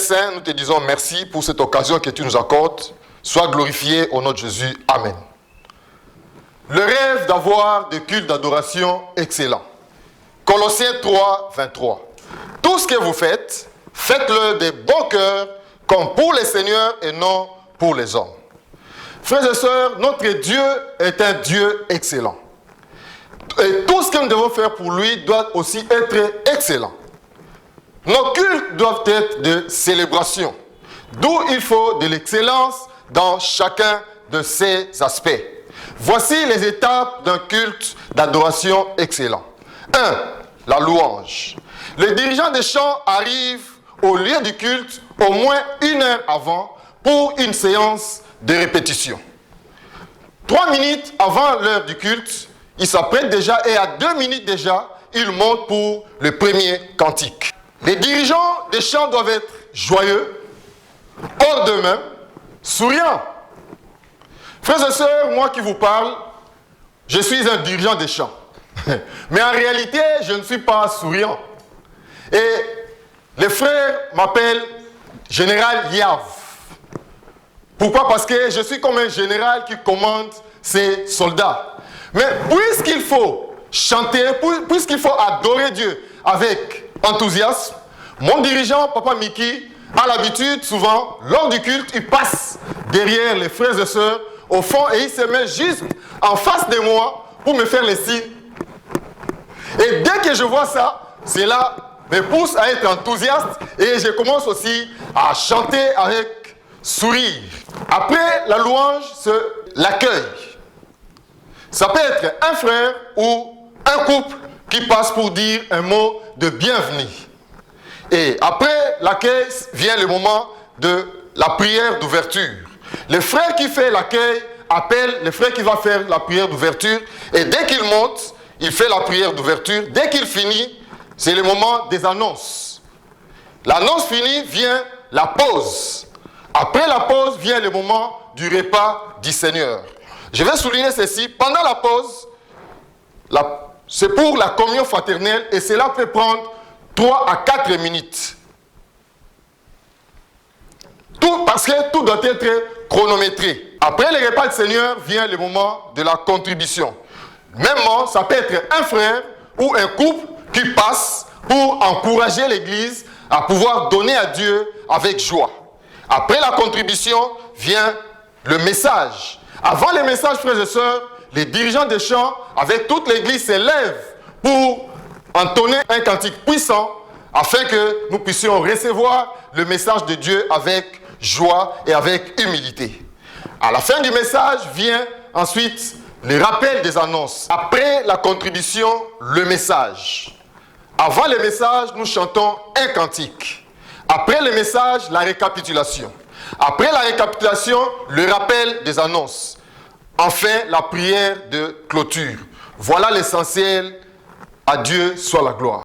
saint, nous te disons merci pour cette occasion que tu nous accordes. Sois glorifié au nom de Jésus. Amen. Le rêve d'avoir des cultes d'adoration excellents. Colossiens 3, 23. Tout ce que vous faites, faites-le de bon cœur, comme pour les seigneurs et non pour les hommes. Frères et sœurs, notre Dieu est un Dieu excellent. Et tout ce que nous devons faire pour lui doit aussi être excellent. Nos cultes doivent être de célébration, d'où il faut de l'excellence dans chacun de ces aspects. Voici les étapes d'un culte d'adoration excellent. 1. La louange. Les dirigeants des chants arrivent au lieu du culte au moins 1 heure avant pour une séance de répétition. 3 minutes avant l'heure du culte, ils s'apprêtent déjà et à 2 minutes déjà, ils montent pour le premier cantique. Les dirigeants des chants doivent être joyeux, hors d'eux-mêmes, souriants. Frères et sœurs, moi qui vous parle, je suis un dirigeant des chants. Mais en réalité, je ne suis pas souriant. Et les frères m'appellent Général Yav. Pourquoi? Parce que je suis comme un général qui commande ses soldats. Mais puisqu'il faut chanter, puisqu'il faut adorer Dieu avec enthousiasme, mon dirigeant, Papa Mickey, a l'habitude, souvent, lors du culte, il passe derrière les frères et sœurs, au fond, et il se met juste en face de moi pour me faire les signes. Et dès que je vois ça, cela me pousse à être enthousiaste et je commence aussi à chanter avec sourire. Après la louange, c'est l'accueil. Ça peut être un frère ou un couple qui passe pour dire un mot de bienvenue. Et après l'accueil vient le moment de la prière d'ouverture. Le frère qui fait l'accueil appelle le frère qui va faire la prière d'ouverture et dès qu'il monte, il fait la prière d'ouverture. Dès qu'il finit, c'est le moment des annonces. L'annonce finie, vient la pause. Après la pause, vient le moment du repas du Seigneur. Je vais souligner ceci. Pendant la pause, c'est pour la communion fraternelle et cela peut prendre 3 à 4 minutes. Parce que tout doit être chronométré. Après le repas du Seigneur, vient le moment de la contribution. Même, ça peut être un frère ou un couple qui passe pour encourager l'Église à pouvoir donner à Dieu avec joie. Après la contribution, vient le message. Avant le message, frères et sœurs, les dirigeants des chants, avec toute l'Église, s'élèvent pour entonner un cantique puissant afin que nous puissions recevoir le message de Dieu avec joie et avec humilité. À la fin du message, vient ensuite le rappel des annonces. Après la contribution, le message. Avant le message, nous chantons un cantique. Après le message, la récapitulation. Après la récapitulation, le rappel des annonces. Enfin, la prière de clôture. Voilà l'essentiel. À Dieu soit la gloire.